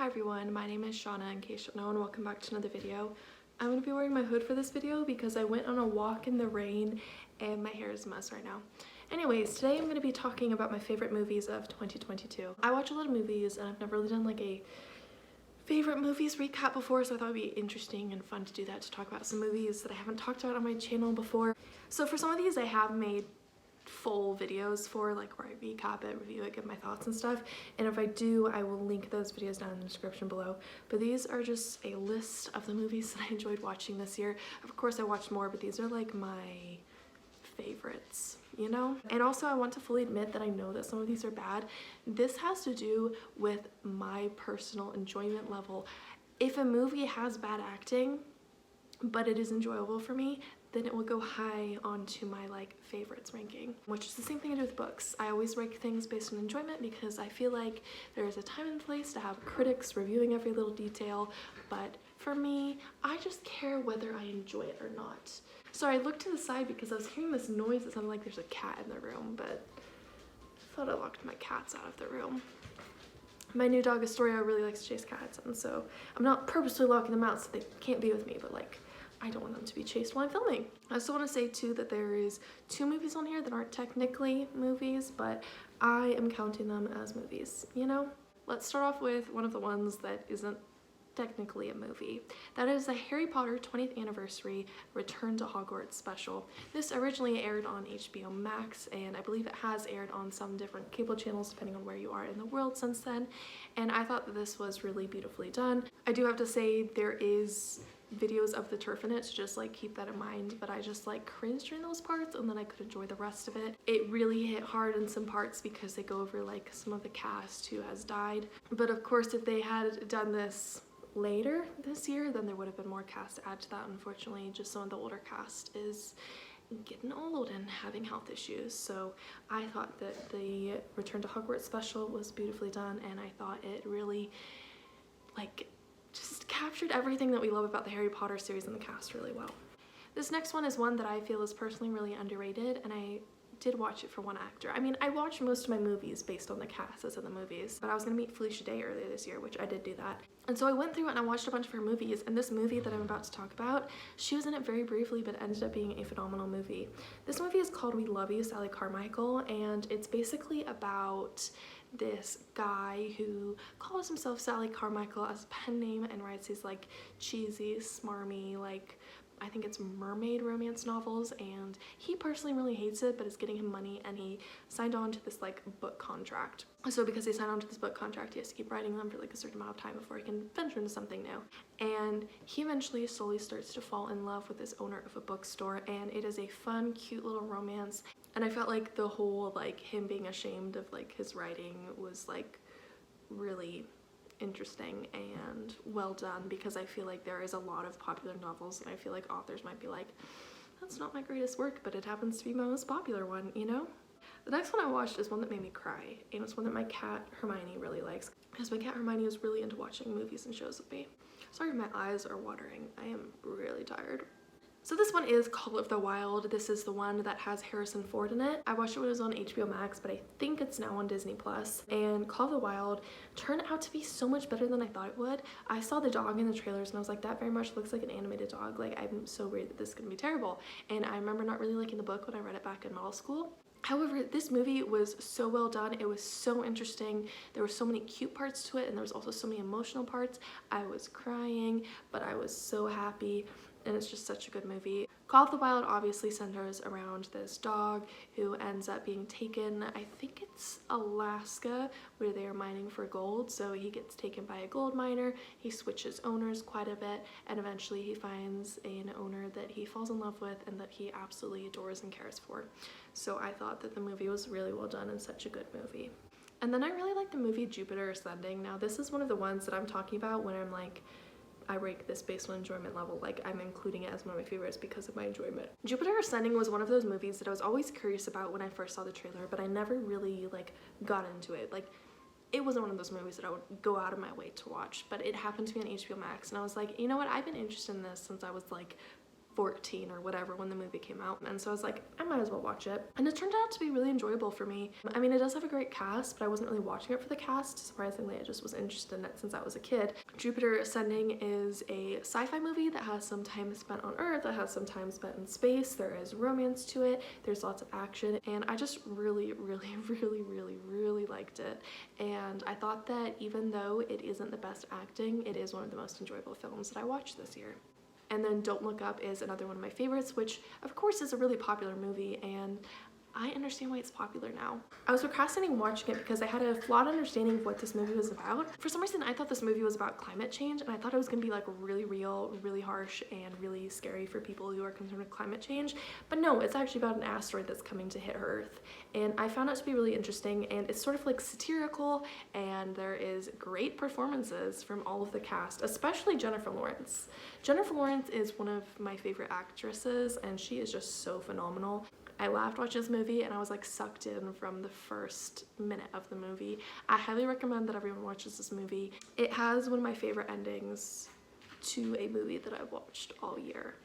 everyone, my name is Shauna in case you don't know, and welcome back to another video. I'm going to be wearing my hood for this video because I went on a walk in the rain and my hair is a mess right now. Anyways, today I'm going to be talking about my favorite movies of 2022. I watch a lot of movies and I've never really done like a favorite movies recap before, so I thought it would be interesting and fun to do that, to talk about some movies that I haven't talked about on my channel before. So for some of these I have made full videos for, like where I recap it, review it, give my thoughts and stuff, and if I do I will link those videos down in the description below. But these are just a list of the movies that I enjoyed watching this year. Of course I watched more, but these are like my favorites, you know? And also I want to fully admit that I know that some of these are bad. This has to do with my personal enjoyment level. If a movie has bad acting but it is enjoyable for me, then it will go high onto my like favorites ranking, which is the same thing I do with books. I always rank things based on enjoyment because I feel like there is a time and place to have critics reviewing every little detail, but for me, I just care whether I enjoy it or not. So I looked to the side because I was hearing this noise. It sounded like there's a cat in the room, but I thought I locked my cats out of the room. My new dog Astoria really likes to chase cats, and so I'm not purposely locking them out so they can't be with me, but like I don't want them to be chased while I'm filming. I also want to say too that there is 2 movies on here that aren't technically movies, but I am counting them as movies, you know? Let's start off with one of the ones that isn't technically a movie. That is the Harry Potter 20th Anniversary Return to Hogwarts special. This originally aired on HBO Max, and I believe it has aired on some different cable channels depending on where you are in the world since then, and I thought that this was really beautifully done. I do have to say there is videos of the turf in it, so just like keep that in mind, but I just like cringed during those parts and then I could enjoy the rest of it. It really hit hard in some parts because they go over like some of the cast who has died, but of course if they had done this later this year then there would have been more cast to add to that. Unfortunately, just some of the older cast is getting old and having health issues, so I thought that the Return to Hogwarts special was beautifully done, and I thought it really like just captured everything that we love about the Harry Potter series and the cast really well. This next one is one that I feel is personally really underrated, and I did watch it for one actor. I mean, I watched most of my movies based on the cast as in the movies, but I was gonna meet Felicia Day earlier this year, which I did do that. And so I went through and I watched a bunch of her movies, and this movie that I'm about to talk about, she was in it very briefly, but it ended up being a phenomenal movie. This movie is called We Love You, Sally Carmichael, and it's basically about this guy who calls himself Sally Carmichael as a pen name and writes these like cheesy, smarmy, like I think it's mermaid romance novels, and he personally really hates it, but it's getting him money, and he signed on to this like book contract. So because he signed on to this book contract, he has to keep writing them for like a certain amount of time before he can venture into something new. And he eventually slowly starts to fall in love with this owner of a bookstore, and it is a fun, cute little romance. And I felt like the whole like him being ashamed of like his writing was like really interesting and well done, because I feel like there is a lot of popular novels and I feel like authors might be like, that's not my greatest work, but it happens to be my most popular one, you know? The next one I watched is one that made me cry, and it's one that my cat Hermione really likes, because my cat Hermione is really into watching movies and shows with me. Sorry if my eyes are watering, I am really tired. So this one is Call of the Wild. This is the one that has Harrison Ford in it. I watched it when it was on HBO Max, but I think it's now on Disney Plus. And Call of the Wild turned out to be so much better than I thought it would. I saw the dog in the trailers and I was like, that very much looks like an animated dog. Like, I'm so worried that this is gonna be terrible. And I remember not really liking the book when I read it back in middle school. However, this movie was so well done. It was so interesting. There were so many cute parts to it, and there was also so many emotional parts. I was crying, but I was so happy, and it's just such a good movie. Call of the Wild obviously centers around this dog who ends up being taken, I think it's Alaska, where they are mining for gold. So he gets taken by a gold miner, he switches owners quite a bit, and eventually he finds an owner that he falls in love with and that he absolutely adores and cares for. So I thought that the movie was really well done and such a good movie. And then I really like the movie Jupiter Ascending. Now this is one of the ones that I'm talking about when I'm like, I rank this based on enjoyment level, like I'm including it as one of my favorites because of my enjoyment. Jupiter Ascending was one of those movies that I was always curious about when I first saw the trailer, but I never really like got into it. Like, it wasn't one of those movies that I would go out of my way to watch, but it happened to be on HBO Max, and I was like, you know what, I've been interested in this since I was like 14 or whatever when the movie came out, and so I was like, I might as well watch it, and it turned out to be really enjoyable for me. I mean, it does have a great cast, but I wasn't really watching it for the cast. Surprisingly, I just was interested in it since I was a kid. Jupiter Ascending is a sci-fi movie that has some time spent on Earth, that has some time spent in space. There is romance to it, there's lots of action, and I just really liked it. And I thought that even though it isn't the best acting, it is one of the most enjoyable films that I watched this year. And then Don't Look Up is another one of my favorites, which of course is a really popular movie, and I understand why it's popular now. I was procrastinating watching it because I had a flawed understanding of what this movie was about. For some reason, I thought this movie was about climate change, and I thought it was gonna be like really real, really harsh, and really scary for people who are concerned with climate change. But no, it's actually about an asteroid that's coming to hit Earth. And I found it to be really interesting, and it's sort of like satirical, and there is great performances from all of the cast, especially Jennifer Lawrence. Jennifer Lawrence is one of my favorite actresses, and she is just so phenomenal. I laughed watching this movie, and I was like sucked in from the first minute of the movie. I highly recommend that everyone watches this movie. It has one of my favorite endings to a movie that I've watched all year.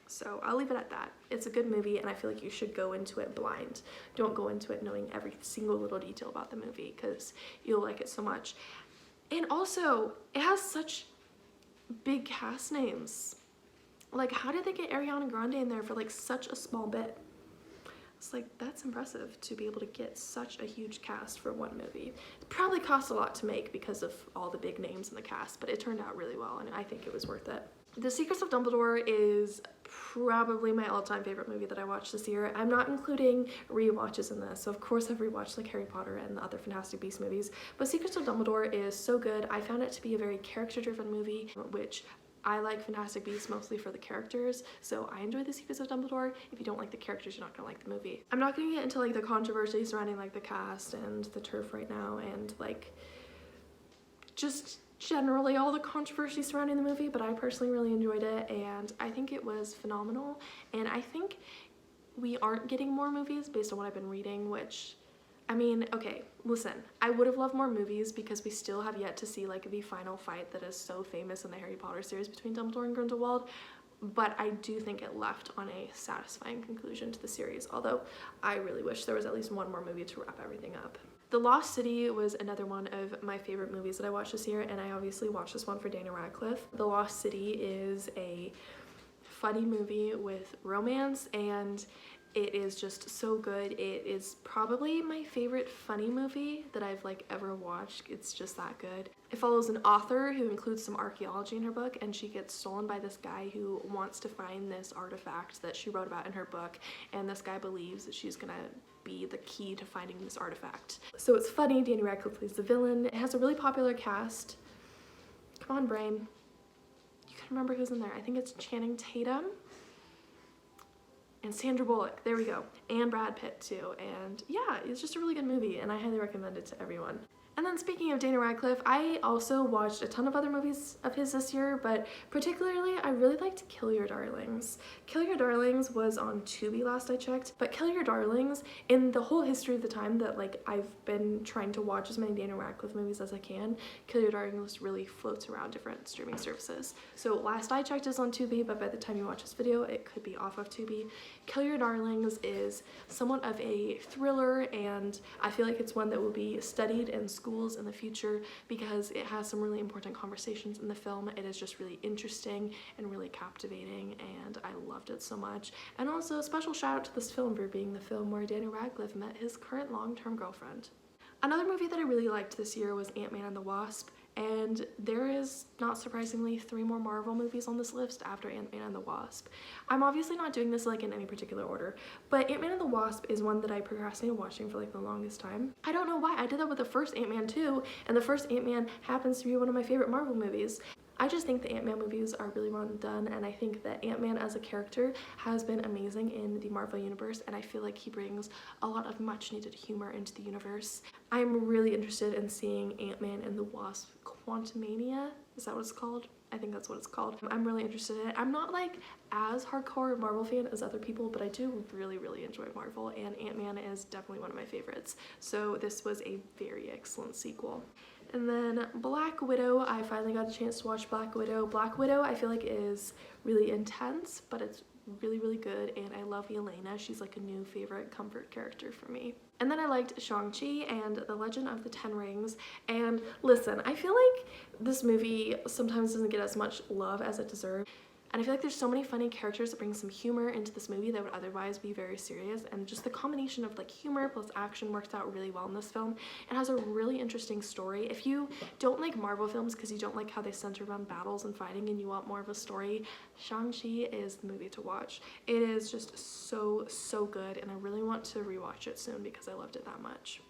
So I'll leave it at that. It's a good movie, and I feel like you should go into it blind. Don't go into it knowing every single little detail about the movie, because you'll like it so much. And also, it has such big cast names. Like, how did they get Ariana Grande in there for like such a small bit? It's like, that's impressive to be able to get such a huge cast for one movie. It probably cost a lot to make because of all the big names in the cast, but it turned out really well, and I think it was worth it. The Secrets of Dumbledore is probably my all-time favorite movie that I watched this year. I'm not including rewatches in this, so of course I've rewatched like Harry Potter and the other Fantastic Beasts movies, but Secrets of Dumbledore is so good. I found it to be a very character-driven movie, which I like Fantastic Beasts mostly for the characters, so I enjoy The Secrets of Dumbledore. If you don't like the characters, you're not gonna like the movie. I'm not gonna get into like the controversy surrounding like the cast and the turf right now, and like just generally all the controversy surrounding the movie, but I personally really enjoyed it, and I think it was phenomenal. And I think we aren't getting more movies based on what I've been reading, which, I mean, okay, listen, I would have loved more movies because we still have yet to see like the final fight that is so famous in the Harry Potter series between Dumbledore and Grindelwald, but I do think it left on a satisfying conclusion to the series, although I really wish there was at least one more movie to wrap everything up. The Lost City was another one of my favorite movies that I watched this year, and I obviously watched this one for Daniel Radcliffe. The Lost City is a funny movie with romance, and it is just so good. It is probably my favorite funny movie that I've like ever watched. It's just that good. It follows an author who includes some archaeology in her book, and she gets stolen by this guy who wants to find this artifact that she wrote about in her book, and this guy believes that she's gonna be the key to finding this artifact. So it's funny. Daniel Radcliffe plays the villain. It has a really popular cast. Come on, brain. You can remember who's in there. I think it's Channing Tatum and Sandra Bullock, there we go, and Brad Pitt too. And yeah, it's just a really good movie, and I highly recommend it to everyone. And then speaking of Daniel Radcliffe, I also watched a ton of other movies of his this year, but particularly I really liked Kill Your Darlings. Kill Your Darlings was on Tubi last I checked, but Kill Your Darlings, in the whole history of the time that like I've been trying to watch as many Daniel Radcliffe movies as I can, Kill Your Darlings really floats around different streaming services. So last I checked is on Tubi, but by the time you watch this video, it could be off of Tubi. Kill Your Darlings is somewhat of a thriller, and I feel like it's one that will be studied in schools in the future because it has some really important conversations in the film. It is just really interesting and really captivating, and I loved it so much. And also a special shout out to this film for being the film where Daniel Radcliffe met his current long-term girlfriend. Another movie that I really liked this year was Ant-Man and the Wasp, and there is, not surprisingly, 3 more Marvel movies on this list after Ant-Man and the Wasp. I'm obviously not doing this like in any particular order, but Ant-Man and the Wasp is one that I procrastinated watching for like the longest time. I don't know why. I did that with the first Ant-Man too, and the first Ant-Man happens to be one of my favorite Marvel movies. I just think the Ant-Man movies are really well done, and I think that Ant-Man as a character has been amazing in the Marvel universe, and I feel like he brings a lot of much needed humor into the universe. I'm really interested in seeing Ant-Man and the Wasp Quantumania. Is that what it's called? I think that's what it's called. I'm really interested in it. I'm not like as hardcore a Marvel fan as other people, but I do really enjoy Marvel, and Ant-Man is definitely one of my favorites. So this was a very excellent sequel. And then Black Widow, I finally got a chance to watch Black Widow. Black Widow I feel like is really intense, but it's really, really good, and I love Yelena. She's like a new favorite comfort character for me. And then I liked Shang-Chi and The Legend of the Ten Rings. And listen, I feel like this movie sometimes doesn't get as much love as it deserves. And I feel like there's so many funny characters that bring some humor into this movie that would otherwise be very serious, and just the combination of like humor plus action works out really well in this film. It has a really interesting story. If you don't like Marvel films because you don't like how they center around battles and fighting and you want more of a story, Shang-Chi is the movie to watch. It is just so good, and I really want to rewatch it soon because I loved it that much.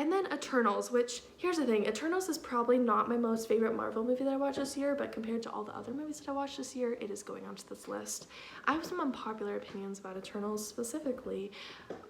And then Eternals, which, here's the thing, Eternals is probably not my most favorite Marvel movie that I watched this year, but compared to all the other movies that I watched this year, it is going onto this list. I have some unpopular opinions about Eternals specifically.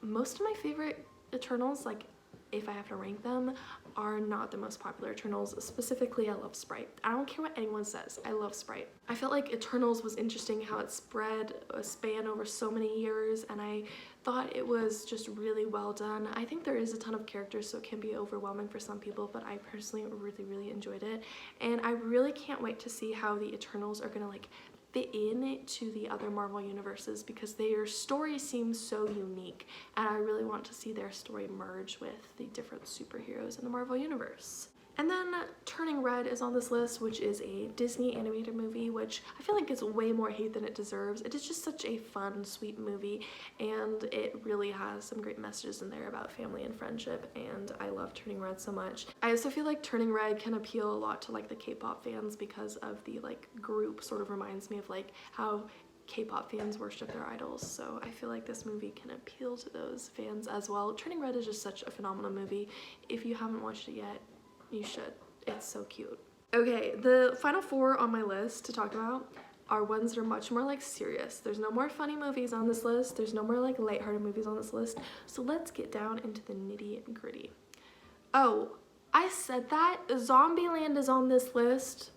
Most of my favorite Eternals, like, if I have to rank them, are not the most popular Eternals. Specifically, I love Sprite. I don't care what anyone says, I love Sprite. I felt like Eternals was interesting how it spread a span over so many years, and I thought it was just really well done. I think there is a ton of characters, so it can be overwhelming for some people, but I personally really enjoyed it. And I really can't wait to see how the Eternals are gonna like fit in to the other Marvel universes, because their story seems so unique, and I really want to see their story merge with the different superheroes in the Marvel universe. And then Turning Red is on this list, which is a Disney animated movie, which I feel like gets way more hate than it deserves. It is just such a fun, sweet movie, and it really has some great messages in there about family and friendship, and I love Turning Red so much. I also feel like Turning Red can appeal a lot to like the K-pop fans because of the like group sort of reminds me of like how K-pop fans worship their idols, so I feel like this movie can appeal to those fans as well. Turning Red is just such a phenomenal movie. If you haven't watched it yet, you should. It's so cute. Okay, the final four on my list to talk about are ones that are much more like serious. There's no more funny movies on this list. There's no more like lighthearted movies on this list. So let's get down into the nitty and gritty. Oh, I said that. Zombieland is on this list.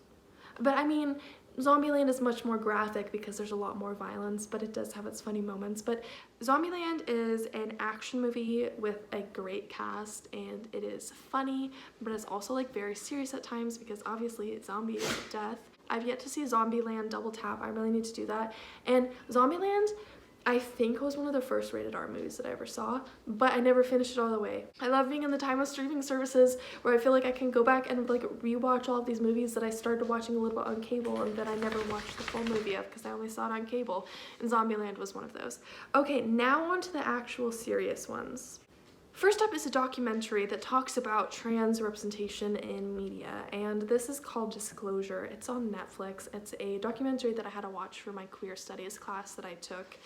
But I mean, Zombieland is much more graphic because there's a lot more violence, but it does have its funny moments. But Zombieland is an action movie with a great cast, and it is funny, but it's also like very serious at times because obviously it's zombie death. I've yet to see Zombieland double tap. I really need to do that. And Zombieland, I think, was one of the first rated R movies that I ever saw, but I never finished it all the way. I love being in the time of streaming services where I feel like I can go back and like rewatch all of these movies that I started watching a little bit on cable and that I never watched the full movie of because I only saw it on cable, and Zombieland was one of those. Okay, now on to the actual serious ones. First up is a documentary that talks about trans representation in media, and this is called Disclosure. It's on Netflix. It's a documentary that I had to watch for my queer studies class that I took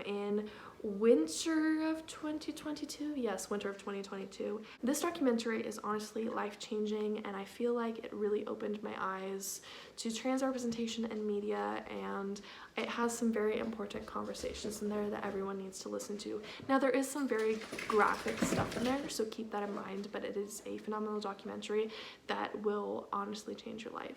in winter of 2022. Yes, winter of 2022. This documentary is honestly life-changing, and I feel like it really opened my eyes to trans representation in media, and it has some very important conversations in there that everyone needs to listen to. Now, there is some very graphic stuff in there, so keep that in mind, but it is a phenomenal documentary that will honestly change your life.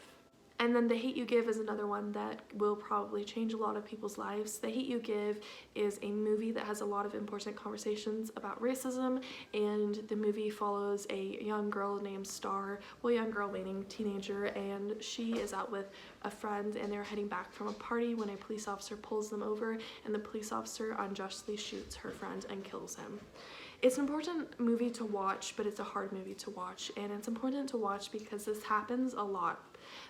And then The Hate U Give is another one that will probably change a lot of people's lives. The Hate U Give is a movie that has a lot of important conversations about racism, and the movie follows a young girl named Star, well, young girl meaning teenager, and she is out with a friend and they're heading back from a party when a police officer pulls them over, and the police officer unjustly shoots her friend and kills him. It's an important movie to watch, but it's a hard movie to watch, and it's important to watch because this happens a lot.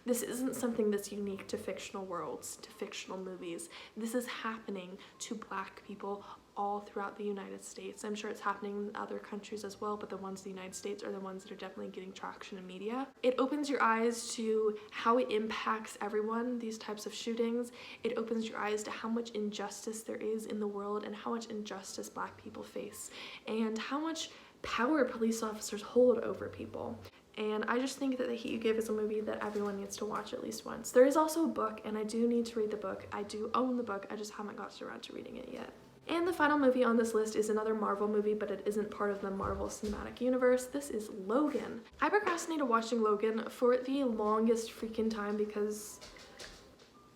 This isn't something that's unique to fictional worlds, to fictional movies. This is happening to Black people all throughout the United States. I'm sure it's happening in other countries as well, but the ones in the United States are the ones that are definitely getting traction in media. It opens your eyes to how it impacts everyone, these types of shootings. It opens your eyes to how much injustice there is in the world and how much injustice Black people face and how much power police officers hold over people. And I just think that The Hate U Give is a movie that everyone needs to watch at least once. There is also a book, and I do need to read the book. I do own the book, I just haven't gotten around to reading it yet. And the final movie on this list is another Marvel movie, but it isn't part of the Marvel Cinematic Universe. This is Logan. I procrastinated watching Logan for the longest freaking time because,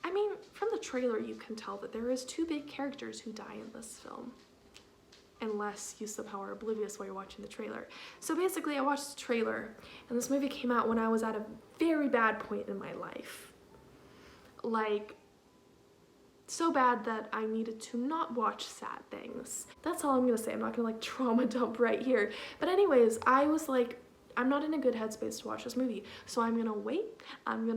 I mean, from the trailer you can tell that there is two big characters who die in this film. Unless you somehow are oblivious while you're watching the trailer. So basically, I watched the trailer, and this movie came out when I was at a very bad point in my life. Like, so bad that I needed to not watch sad things. That's all I'm gonna say. I'm not gonna like trauma dump right here. But anyways, I was like, I'm not in a good headspace to watch this movie, so I'm gonna wait, and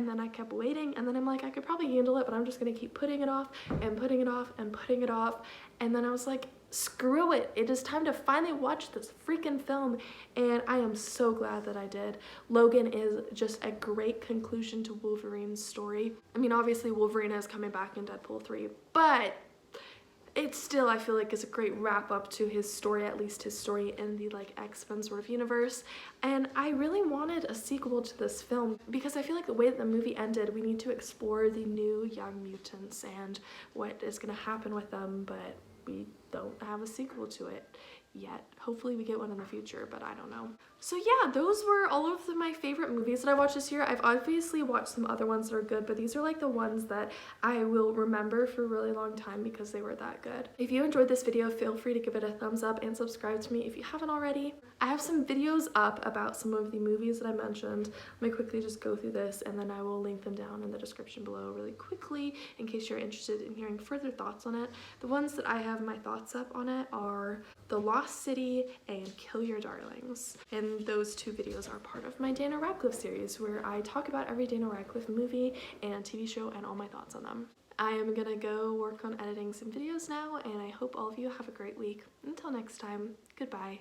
then I kept waiting, and then I'm like, I could probably handle it, but I'm just gonna keep putting it off, and putting it off, and putting it off, and then I was like, screw it, it is time to finally watch this freaking film, and I am so glad that I did. Logan is just a great conclusion to Wolverine's story. I mean, obviously Wolverine is coming back in Deadpool 3, but it still, I feel like, is a great wrap up to his story, at least his story in the like X-Men sort of universe. And I really wanted a sequel to this film because I feel like the way that the movie ended, we need to explore the new Young Mutants and what is going to happen with them, but we don't have a sequel to it yet. Hopefully we get one in the future, but I don't know. So yeah, those were all of my favorite movies that I watched this year. I've obviously watched some other ones that are good, but these are like the ones that I will remember for a really long time because they were that good. If you enjoyed this video, feel free to give it a thumbs up and subscribe to me if you haven't already. I have some videos up about some of the movies that I mentioned. Let me quickly just go through this and then I will link them down in the description below really quickly in case you're interested in hearing further thoughts on it. The ones that I have my thoughts up on it are The Lost City and Kill Your Darlings. And those two videos are part of my Dana Radcliffe series where I talk about every Dana Radcliffe movie and TV show and all my thoughts on them. I am gonna go work on editing some videos now, and I hope all of you have a great week. Until next time, goodbye.